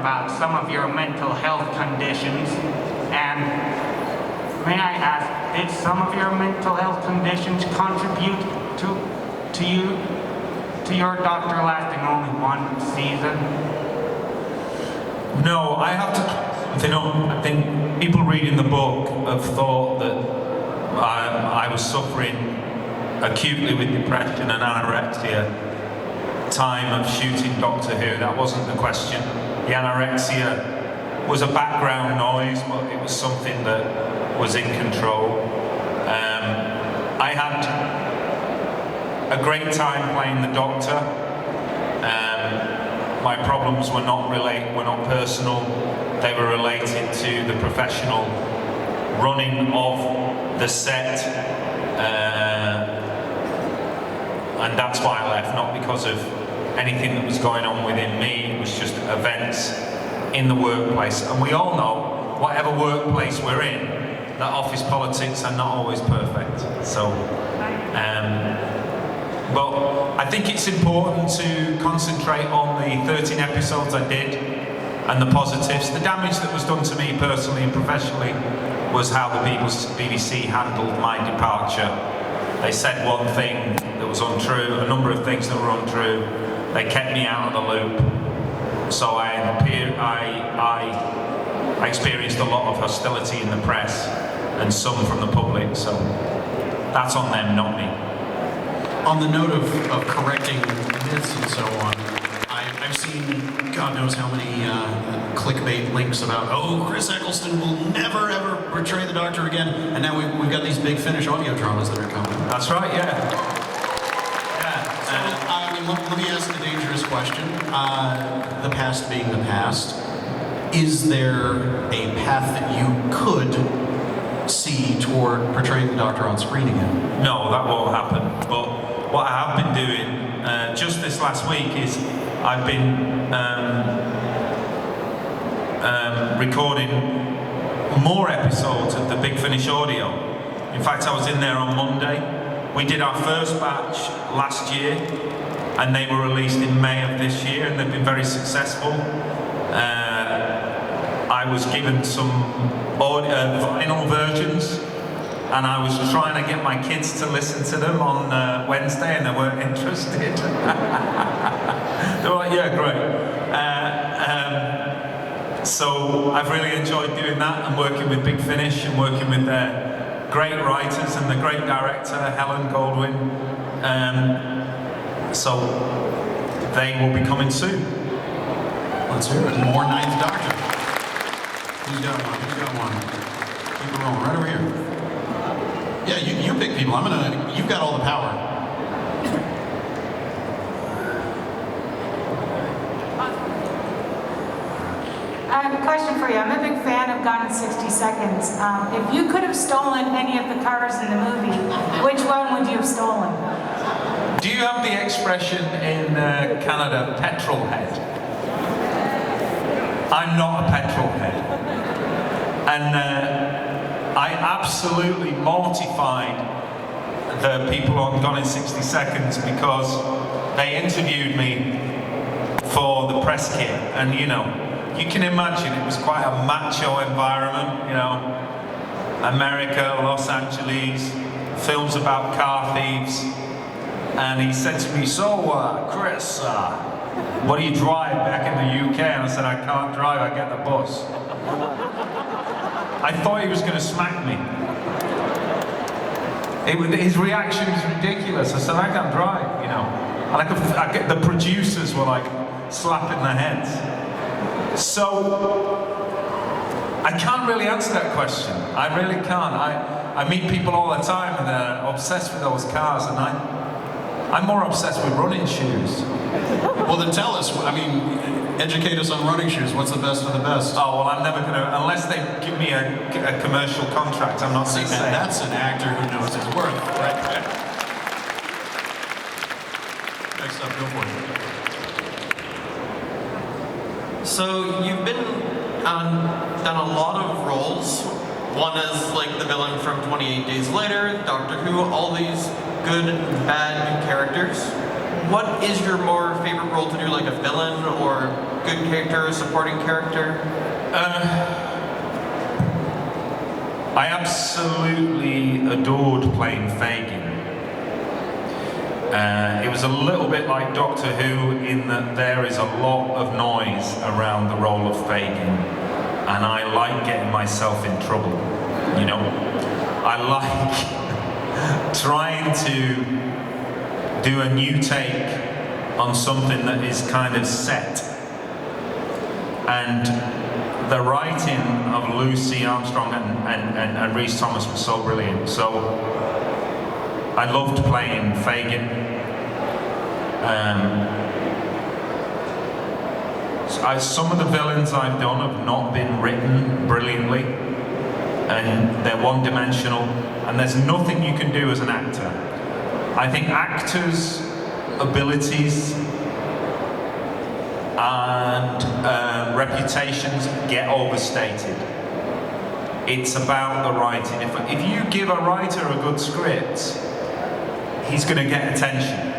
about some of your mental health conditions, and may I ask, did some of your mental health conditions contribute to your doctor lasting only one season? No, I have to. I think people reading the book have thought that I was suffering acutely with depression and anorexia. Time of shooting Doctor Who, that wasn't the question. The anorexia was a background noise, but it was something that was in control. I had a great time playing the Doctor. My problems were not personal. They were related to the professional running of the set, and that's why I left. Not because of anything that was going on within me. It was just events in the workplace, and we all know, whatever workplace we're in, that office politics are not always perfect. So. But I think it's important to concentrate on the 13 episodes I did and the positives. The damage that was done to me personally and professionally was how the BBC handled my departure. They said one thing that was untrue, a number of things that were untrue. They kept me out of the loop. So I experienced a lot of hostility in the press and some from the public. So that's on them, not me. On the note of correcting myths and so on, I've seen God knows how many clickbait links about, oh, Chris Eccleston will never ever portray the Doctor again, and now we've got these big Finnish audio dramas that are coming. That's right, yeah. So, let me ask the dangerous question, the past being the past, is there a path that you could see toward portraying the Doctor on screen again? No, that won't happen, but what I have been doing just this last week is I've been recording more episodes of the Big Finish audio. In fact, I was in there on Monday. We did our first batch last year, and they were released in May of this year, and they've been very successful. I was given some vinyl versions, and I was trying to get my kids to listen to them on Wednesday, and they weren't interested. They were like, yeah, great. So I've really enjoyed doing that and working with Big Finish and working with their great writers and the great director, Helen Goldwyn. So they will be coming soon. Let's hear it. More Ninth Doctor. Who's got one? Who's got one? Keep it rolling. Right over here. Yeah, you pick people. You've got all the power. I have a question for you. I'm a big fan of Gone in 60 Seconds. If you could have stolen any of the cars in the movie, which one would you have stolen? Do you have the expression in Canada, petrol head? I'm not a petrol head. And I absolutely mortified the people on Gone in 60 Seconds because they interviewed me for the press kit, and you can imagine it was quite a macho environment, America, Los Angeles, films about car thieves, and he said to me, so Chris, what do you drive back in the UK? And I said, I can't drive, I get the bus. I thought he was going to smack me. His reaction was ridiculous. I said, I can't drive, And the producers were like slapping their heads. So, I can't really answer that question. I really can't. I meet people all the time and they're obsessed with those cars, and I'm more obsessed with running shoes. Well, then tell us. Educate us on running shoes. What's the best of the best? Oh, well, I'm never going to, unless they give me a commercial contract, I'm not going to say. That's an actor who knows his worth. Right. Next up, go for it. So you've done a lot of roles. One is like the villain from 28 Days Later, Doctor Who, all these good and bad characters. What is your more favorite role to do, like a villain or good character, supporting character? I absolutely adored playing Fagin. It was a little bit like Doctor Who in that there is a lot of noise around the role of Fagin, and I like getting myself in trouble, you know. I like trying to do a new take on something that is kind of set. And the writing of Lucy Armstrong and Rhys Thomas was so brilliant. So I loved playing Fagin. Some of the villains I've done have not been written brilliantly, and they're one-dimensional, and there's nothing you can do as an actor. I think actors' abilities and reputations get overstated. It's about the writing. If you give a writer a good script, he's going to get attention.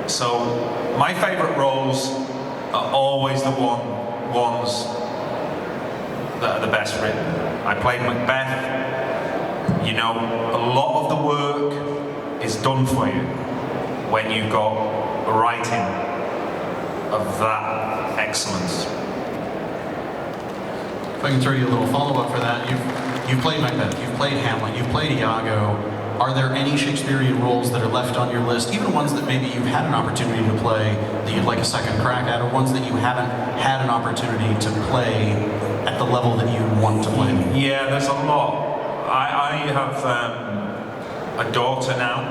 So my favourite roles are always the ones that are the best written. I played Macbeth. You know, a lot of the work is done for you when you've got a writing of that excellence. If I can throw you a little follow-up for that, you've played Macbeth, you've played Hamlet, you've played Iago. Are there any Shakespearean roles that are left on your list, even ones that maybe you've had an opportunity to play that you'd like a second crack at, or ones that you haven't had an opportunity to play at the level that you want to play? Yeah, there's a lot. I have a daughter now.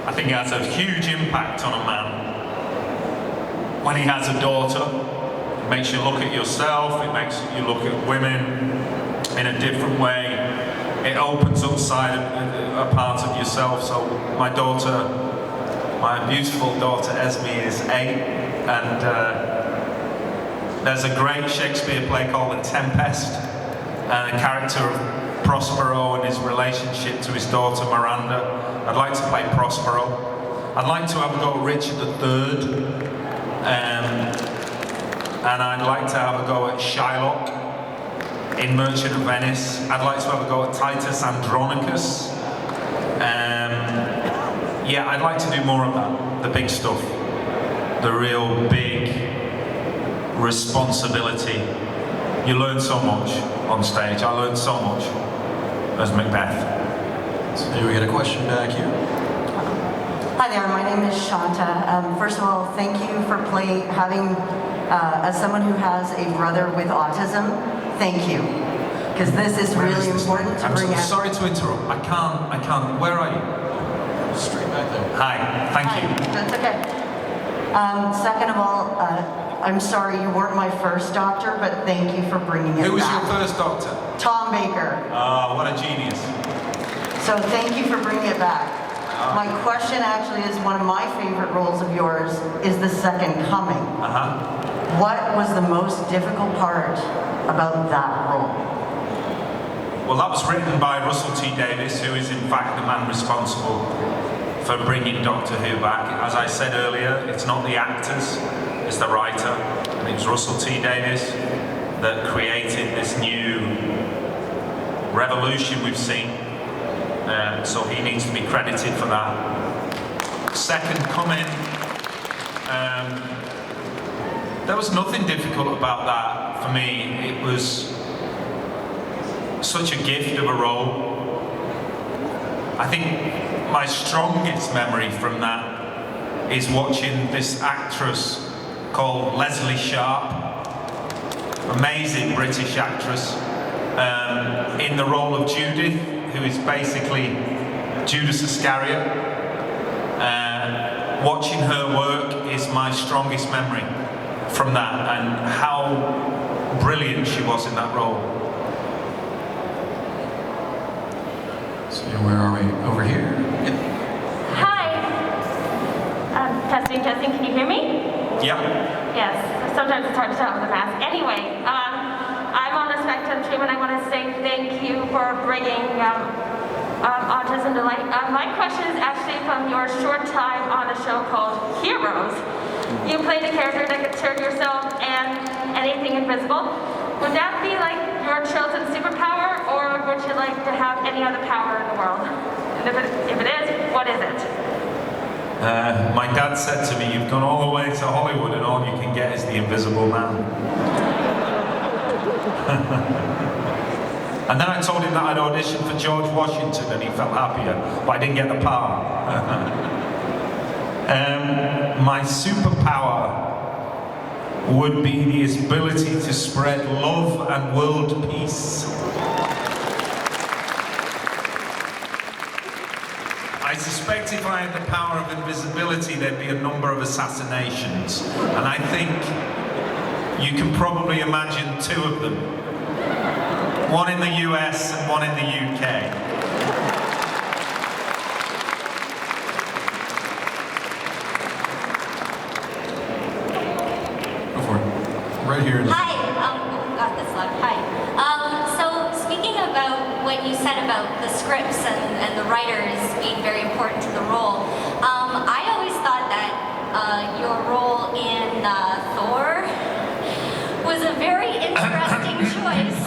I think it has a huge impact on a man. When he has a daughter, it makes you look at yourself, it makes you look at women in a different way. It opens up a part of yourself. So my daughter, my beautiful daughter Esme is 8, and there's a great Shakespeare play called The Tempest, and the character of Prospero and his relationship to his daughter Miranda. I'd like to play Prospero. I'd like to have a go at Richard III, and I'd like to have a go at Shylock in Merchant of Venice. I'd like to have a go at Titus Andronicus. Yeah, I'd like to do more of that, the big stuff, the real big responsibility. You learn so much on stage. I learned so much as Macbeth. So we got a question back here. Hi there, my name is Shanta. First of all, thank you for as someone who has a brother with autism, thank you. Because this is really important to bring out. Sorry to interrupt. I can't. Where are you? Straight back there. Hi, thank you. That's okay. Second of all, I'm sorry you weren't my first doctor, but thank you for bringing it back. Who was your first doctor? Tom Baker. Oh, what a genius. So thank you for bringing it back. My question actually is one of my favorite roles of yours is The Second Coming. What was the most difficult part about that role? Well, that was written by Russell T Davies, who is in fact the man responsible for bringing Doctor Who back. As I said earlier, it's not the actors, it's the writer. And it was Russell T Davies that created this new revolution we've seen. So he needs to be credited for that. Second Coming, there was nothing difficult about that for me. It was such a gift of a role. I think my strongest memory from that is watching this actress called Leslie Sharp, amazing British actress, in the role of Judith, who is basically Judas Iscariot. Watching her work is my strongest memory from that, and how brilliant she was in that role. So where are we? Over here? Yep. Hi. Testing, can you hear me? Yeah. Yes. Sometimes it's hard to tell with a mask. Anyway, I'm on the spectrum team, and I want to say thank you for bringing autism to light. My question is actually from your short time on a show called Heroes. you played a character that could turn yourself and anything invisible. Would that be like your chosen superpower, or would you like to have any other power in the world? And if it is, what is it? My dad said to me, "You've gone all the way to Hollywood and all you can get is the Invisible Man." And then I told him that I'd auditioned for George Washington and he felt happier, but I didn't get the part. My superpower would be the ability to spread love and world peace. I suspect if I had the power of invisibility, there'd be a number of assassinations. And I think you can probably imagine 2 of them. One in the US and one in the UK. Go for it. Right here. Hi, got this one. Hi. So speaking about what you said about the scripts and the writers being very important to the role, I always thought that your role in Thor was a very interesting choice.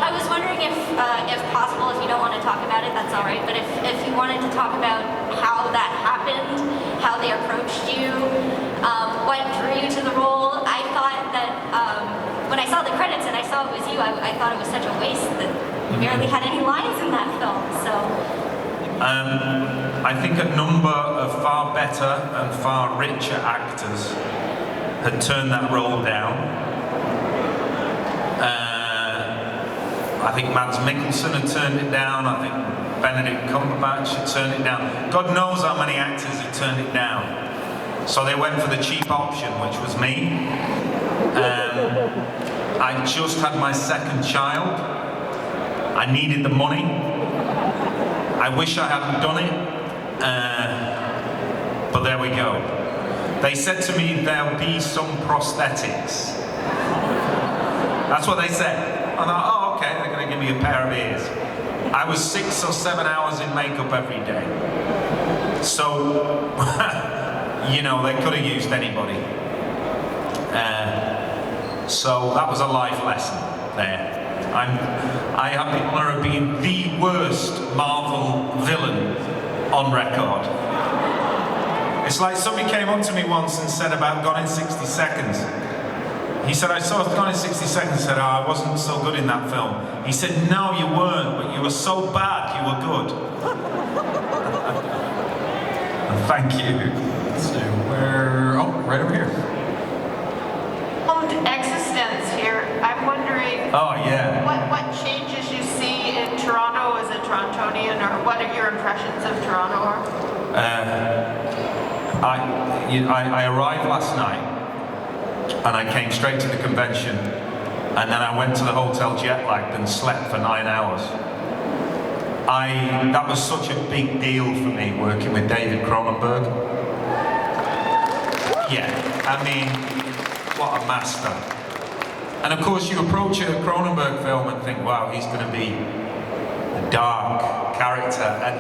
I was wondering if possible, if you don't want to talk about it, that's all right, but if you wanted to talk about how that happened, how they approached you, what drew you to the role. I thought that when I saw the credits and I saw it was you, I thought it was such a waste that you barely had any lines in that film, so. I think a number of far better and far richer actors had turned that role down. I think Mads Mikkelsen had turned it down. I think Benedict Cumberbatch had turned it down. God knows how many actors had turned it down. So they went for the cheap option, which was me. I just had my second child. I needed the money. I wish I hadn't done it. But there we go. They said to me there'll be some prosthetics. That's what they said. I thought, oh, okay, they're going to give me a pair of ears. I was 6 or 7 hours in makeup every day. So, you know, they could have used anybody. So that was a life lesson there. I have the honor of being the worst Marvel villain on record. It's like somebody came up to me once and said about Gone in 60 Seconds. He said, I saw Gone in 60 Seconds, I said, oh, I wasn't so good in that film. He said, no, you weren't, but you were so bad, you were good. Thank you. So where, oh, right over here. Existence here. I'm wondering Oh, yeah. what changes you see in Toronto as a Torontonian, or what are your impressions of Toronto are? I arrived last night and I came straight to the convention and then I went to the hotel jet lagged and slept for 9 hours. That was such a big deal for me working with David Cronenberg. Yeah, I mean, what a master. And of course you approach a Cronenberg film and think, wow, he's going to be a dark character, and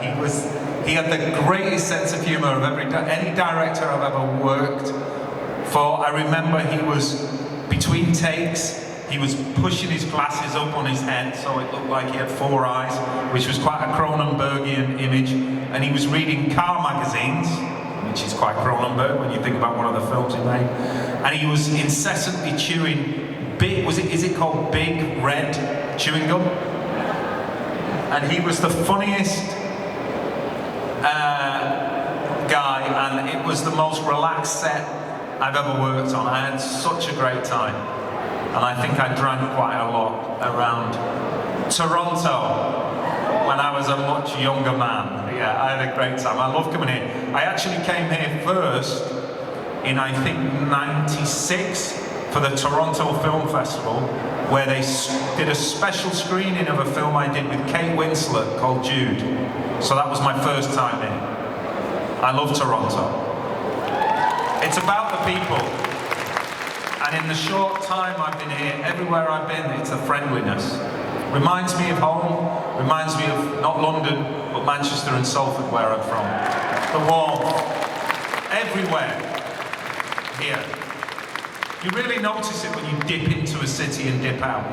he had the greatest sense of humor of any director I've ever worked for. I remember he was, between takes, he was pushing his glasses up on his head so it looked like he had 4 eyes, which was quite a Cronenbergian image, and he was reading car magazines, which is quite Cronenberg when you think about one of the films he made, and he was incessantly chewing big, is it called Big Red chewing gum? And he was the funniest guy, and it was the most relaxed set I've ever worked on. I had such a great time, and I think I drank quite a lot around Toronto when I was a much younger man. Yeah, I had a great time. I love coming here. I actually came here first in, I think, '96 for the Toronto Film Festival, where they did a special screening of a film I did with Kate Winslet called Jude. So that was my first time here. I love Toronto. It's about the people. And in the short time I've been here, everywhere I've been, it's a friendliness. Reminds me of home, reminds me of not London, but Manchester and Salford, where I'm from. The warmth. everywhere here. You really notice it when you dip into a city and dip out.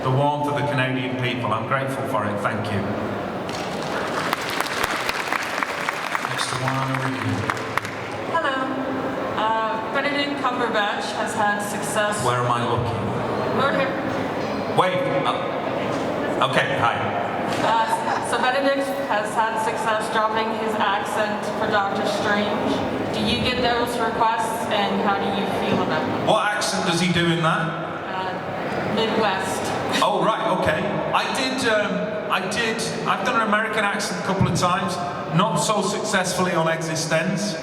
The warmth of the Canadian people. I'm grateful for it. Thank you. Next one over here. Hello. Benedict Cumberbatch has had success. Where am I looking? Over here. Wait. Okay, hi. So Benedict has had success dropping his accent for Doctor Strange. Do you get those requests, and how do you feel about them? What accent does he do in that? Midwest. Oh, right, okay. I've done an American accent a couple of times, not so successfully on Existence.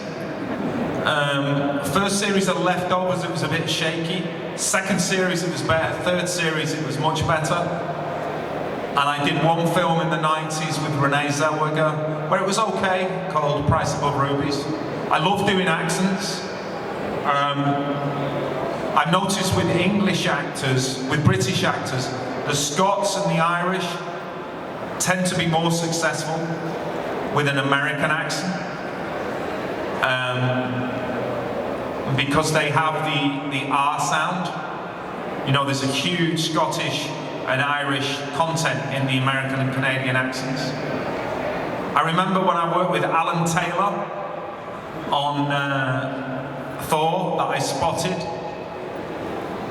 First series of Leftovers, it was a bit shaky. Second series, it was better. Third series, it was much better. And I did one film in the 90s with Renee Zellweger, where it was okay, called Price Above Rubies. I love doing accents. I've noticed with English actors, with British actors, the Scots and the Irish tend to be more successful with an American accent. Because they have the R sound. You know, there's a huge Scottish and Irish content in the American and Canadian accents. I remember when I worked with Alan Taylor on Thor, that I spotted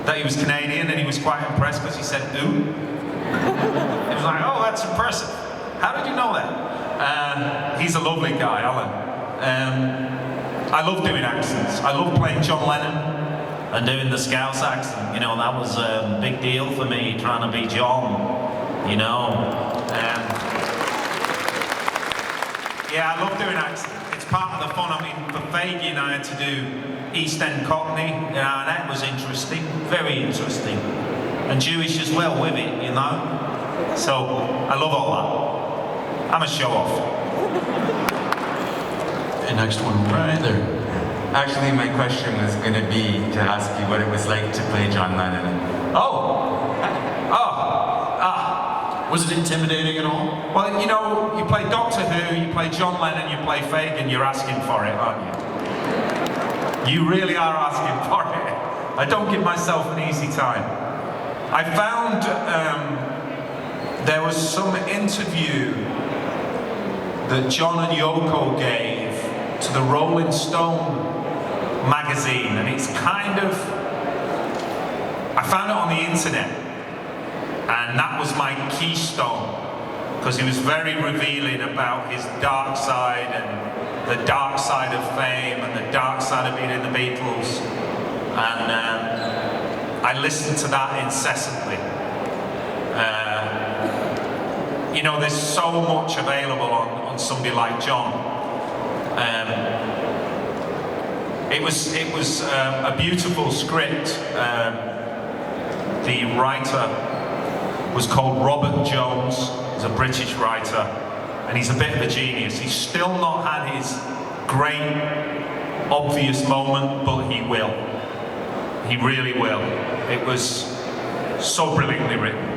that he was Canadian, and he was quite impressed because he said, ooh. He was like, oh, that's impressive. How did you know that? He's a lovely guy, Alan. I love doing accents. I love playing John Lennon and doing the Scouse accent. You know, that was a big deal for me, trying to be John, you know. Yeah, I love doing accents. It's part of the fun. I mean, for Fagin, I had to do East End Cockney, and that was interesting, very interesting. And Jewish as well with it, you know. So, I love all that. I'm a show-off. And next one right there. Actually, my question was going to be to ask you what it was like to play John Lennon. Was it intimidating at all? Well, you know, you play Doctor Who, you play John Lennon, you play Fagin, you're asking for it, aren't you? You really are asking for it. I don't give myself an easy time. I found there was some interview that John and Yoko gave to the Rolling Stone magazine, and it's kind of, I found it on the internet, and that was my keystone, because he was very revealing about his dark side and the dark side of fame and the dark side of being in the Beatles, and I listened to that incessantly. You know, there's so much available on somebody like John. It was a beautiful script. The writer was called Robert Jones. He's a British writer, and he's a bit of a genius. He's still not had his great, obvious moment, but he will. He really will. It was so brilliantly written.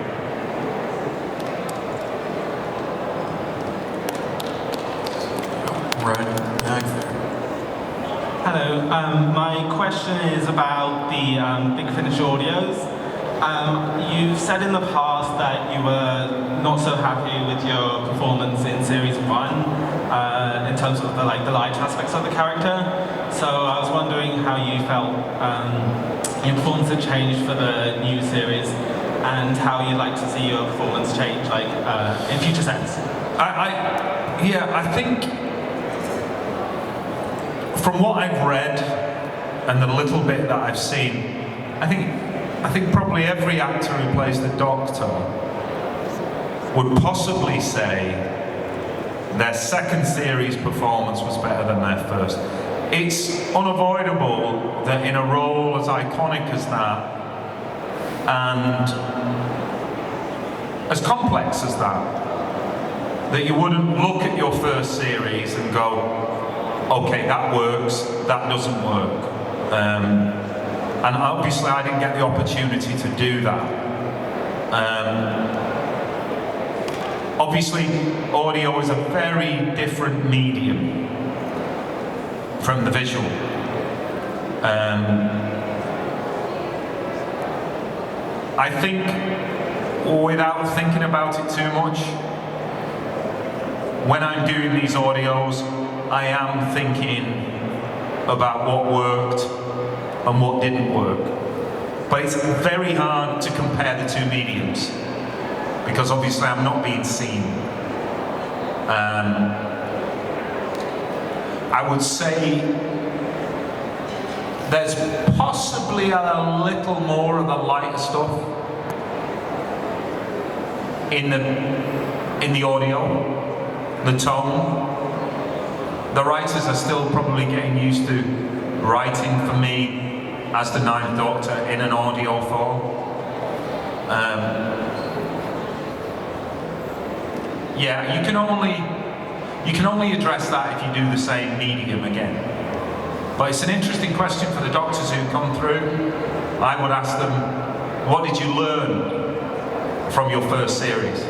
Right back there. Hello, my question is about the Big Finish audios. You've said in the past that you were not so happy with your performance in Series 1 in terms of the light aspects of the character. So I was wondering how you felt your performance had changed for the new series, and how you'd like to see your performance change, like in future sets. I think from what I've read and the little bit that I've seen, I think probably every actor who plays the Doctor would possibly say their second series performance was better than their first. It's unavoidable that in a role as iconic as that, and as complex as that you wouldn't look at your first series and go, okay, that works, that doesn't work. And obviously I didn't get the opportunity to do that. Obviously audio is a very different medium. from the visual. I think, without thinking about it too much, when I'm doing these audios, I am thinking about what worked and what didn't work. But it's very hard to compare the two mediums, because obviously I'm not being seen. I would say there's possibly a little more of the lighter stuff in the audio, the tone. The writers are still probably getting used to writing for me as the Ninth Doctor in an audio form. Yeah, you can only address that if you do the same medium again. But it's an interesting question for the doctors who come through. I would ask them, what did you learn from your first series?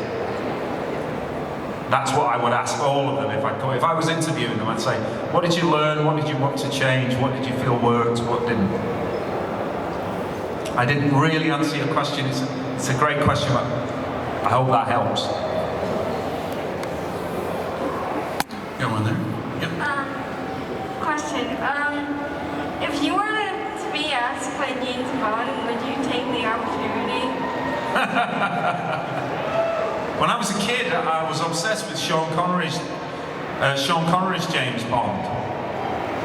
That's what I would ask all of them if I could. If I was interviewing them, I'd say, what did you learn? What did you want to change? What did you feel worked? What didn't? I didn't really answer your question. It's a great question, but I hope that helps. Go on there. Yep. Question. If you were to be asked by James Bond, would you take the opportunity? When I was a kid, I was obsessed with Sean Connery's James Bond.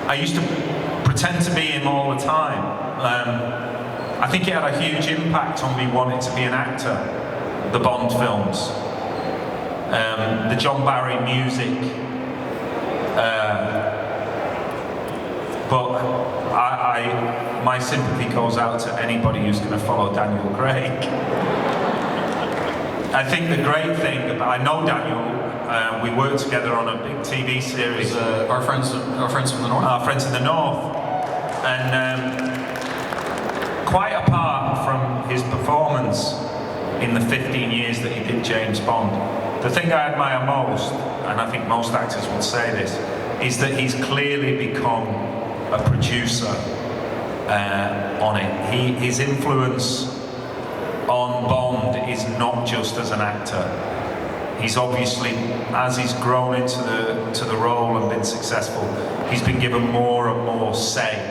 I used to pretend to be him all the time. I think it had a huge impact on me wanting to be an actor. The Bond films, the John Barry music. But my sympathy goes out to anybody who's going to follow Daniel Craig. I think the great thing, I know Daniel, we worked together on a big TV series. Our friends from the north? Our friends in the north. And quite apart from his performance in the 15 years that he did James Bond, the thing I admire most, and I think most actors would say this, is that he's clearly become a producer on it. His influence on Bond is not just as an actor. He's obviously, as he's grown into the role and been successful, he's been given more and more say.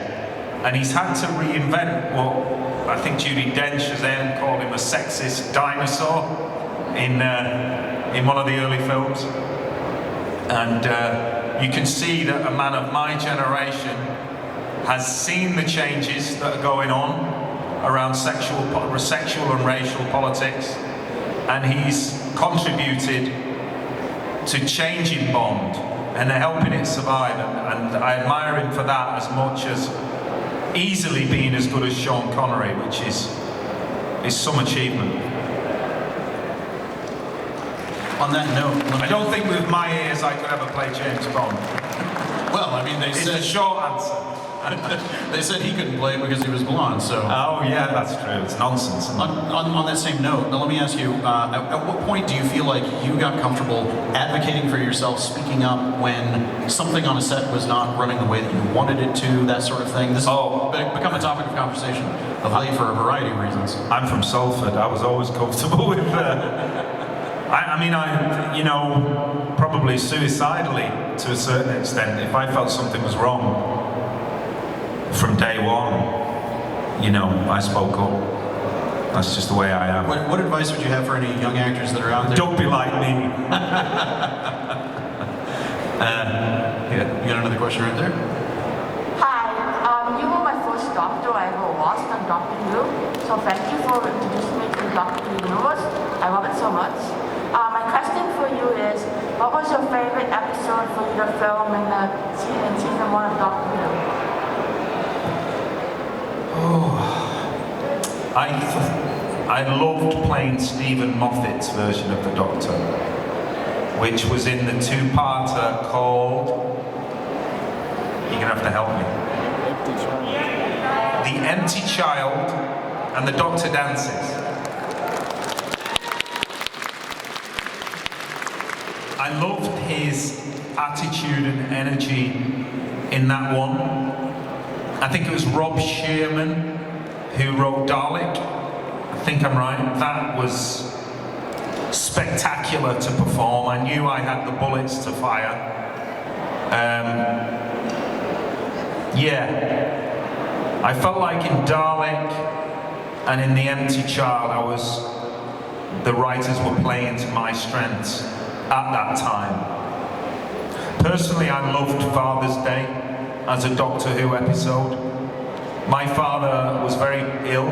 And he's had to reinvent what I think Judi Dench has then called him a sexist dinosaur in one of the early films. And you can see that a man of my generation has seen the changes that are going on around sexual and racial politics, and he's contributed to changing Bond and helping it survive, and I admire him for that as much as easily being as good as Sean Connery, which is some achievement. On that note, I don't think with my ears I could ever play James Bond. Well, I mean, it's the short answer. They said he couldn't play because he was blonde, so... Oh, yeah, that's true. It's nonsense. On that same note, now let me ask you, at what point do you feel like you got comfortable advocating for yourself, speaking up when something on a set was not running the way that you wanted it to, that sort of thing? This has become a topic of conversation of late for a variety of reasons. I'm from Salford. I was always comfortable with... you know, probably suicidally to a certain extent. If I felt something was wrong, from day one, you know, I spoke up. That's just the way I am. What advice would you have for any young actors that are out there? Don't be like me. Yeah, you got another question right there? Hi, you were my first doctor I ever watched on Doctor Who, so thank you for introducing me to the Doctor Who universe. I love it so much. My question for you is, what was your favorite episode for you to film in season 1 of Doctor Who? I loved playing Stephen Moffat's version of the Doctor, which was in the two-parter called... You're going to have to help me. The Empty Child and the Doctor Dances. I I loved his attitude and energy in that one. I think it was Rob Shearman who wrote Dalek. I think I'm right. That was spectacular to perform. I knew I had the bullets to fire. Yeah, I felt like in Dalek and in The Empty Child, the writers were playing to my strengths at that time. Personally, I loved Father's Day as a Doctor Who episode. My father was very ill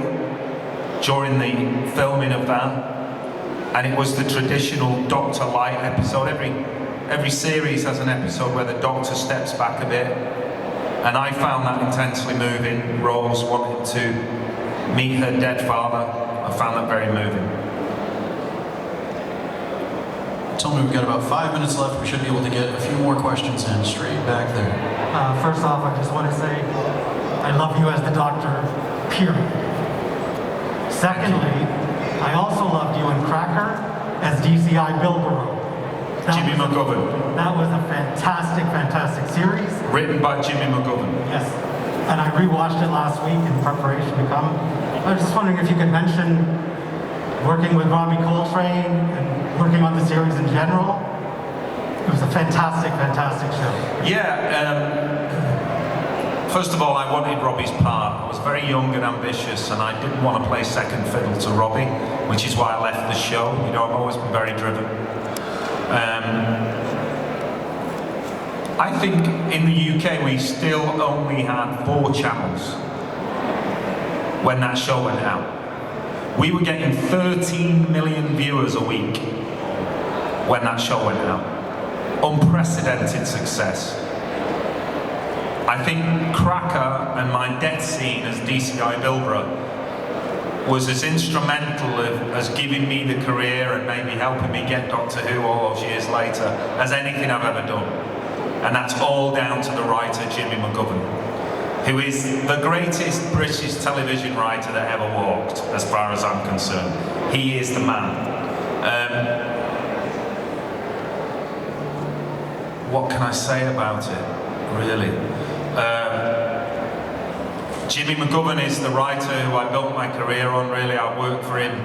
during the filming of that, and it was the traditional Doctor Light episode. Every series has an episode where the Doctor steps back a bit, and I found that intensely moving. Rose wanted to meet her dead father. I found that very moving. Tell me we've got about 5 minutes left. We should be able to get a few more questions in straight back there. First off, I just want to say I love you as the Doctor, period. Secondly, I also loved you in Cracker as DCI Bilborough. Jimmy McGovern. That was a fantastic, fantastic series. Written by Jimmy McGovern. Yes. And I rewatched it last week in preparation to come. I was just wondering if you could mention working with Robbie Coltrane and working on the series in general. It was a fantastic, fantastic show. Yeah, first of all, I wanted Robbie's part. I was very young and ambitious, and I didn't want to play second fiddle to Robbie, which is why I left the show. You know, I've always been very driven. I think in the UK we still only had 4 channels when that show went out. We were getting 13 million viewers a week when that show went out. Unprecedented success. I think Cracker and my death scene as DCI Bilborough was as instrumental as giving me the career and maybe helping me get Doctor Who all those years later as anything I've ever done. And that's all down to the writer Jimmy McGovern, who is the greatest British television writer that ever walked, as far as I'm concerned. He is the man. What can I say about it, really? Jimmy McGovern is the writer who I built my career on, really. I worked for him.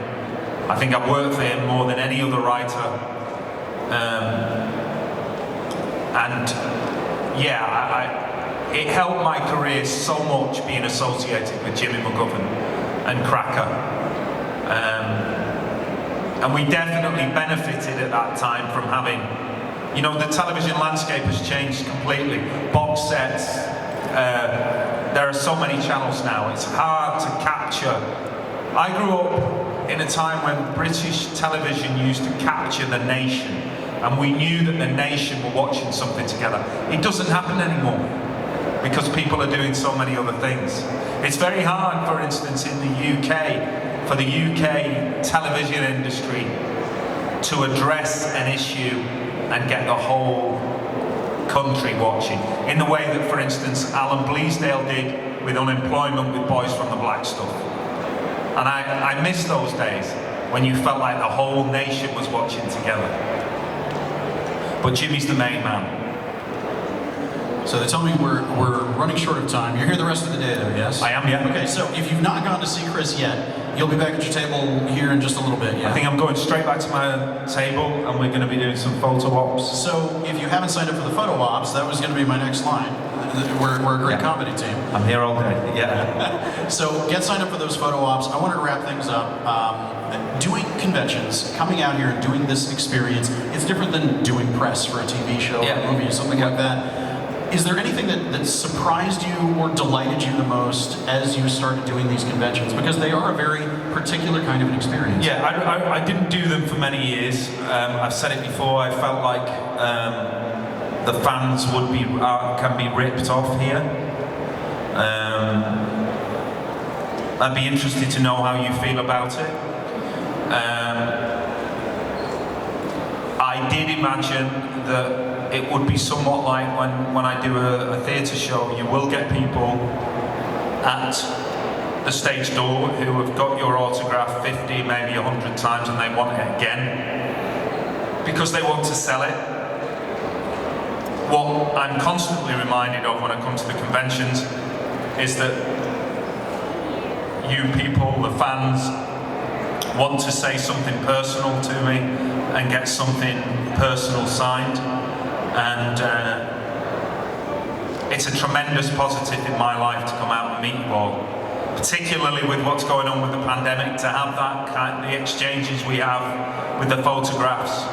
I think I've worked for him more than any other writer. It helped my career so much being associated with Jimmy McGovern and Cracker. And we definitely benefited at that time from having, you know, the television landscape has changed completely. Box sets, there are so many channels now, it's hard to capture. I grew up in a time when British television used to capture the nation, and we knew that the nation were watching something together. It doesn't happen anymore, because people are doing so many other things. It's very hard, for instance, in the UK, for the UK television industry to address an issue and get the whole country watching, in the way that, for instance, Alan Bleasdale did with Unemployment with Boys from the Black Stuff. And I miss those days when you felt like the whole nation was watching together. But Jimmy's the main man. So they tell me we're running short of time. You're here the rest of the day, though, yes? I am, yeah. Okay, so if you've not gone to see Chris yet, you'll be back at your table here in just a little bit, yeah? I think I'm going straight back to my table, and we're going to be doing some photo ops. So if you haven't signed up for the photo ops, that was going to be my next line. We're a great comedy team. I'm here all day, yeah. So get signed up for those photo ops. I wanted to wrap things up. Doing conventions, coming out here and doing this experience, it's different than doing press for a TV show or a movie or something like that. Is there anything that surprised you or delighted you the most as you started doing these conventions? Because they are a very particular kind of an experience. Yeah, I didn't do them for many years. I've said it before, I felt like the fans can be ripped off here. I'd be interested to know how you feel about it. I did imagine that it would be somewhat like when I do a theatre show. You will get people at the stage door who have got your autograph 50, maybe 100 times, and they want it again because they want to sell it. what I'm constantly reminded of when I come to the conventions is that you people, the fans, want to say something personal to me and get something personal signed. And it's a tremendous positive in my life to come out and meet you all, particularly with what's going on with the pandemic, to have that the exchanges we have with the photographs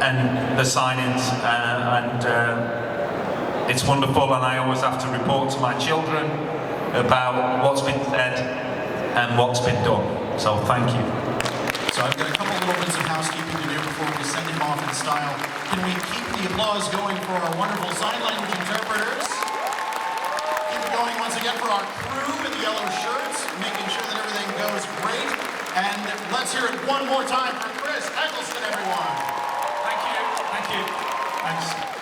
and the signings, it's wonderful, and I always have to report to my children about what's been said and what's been done. So thank you. So I've got a couple little bits of housekeeping to do before we send him off in style. Can we keep the applause going for our wonderful sign language interpreters? Keep it going once again for our crew in the yellow shirts, making sure that everything goes great. And let's hear it one more time for Chris Eccleston, everyone. Thank you. Thank you. Thanks.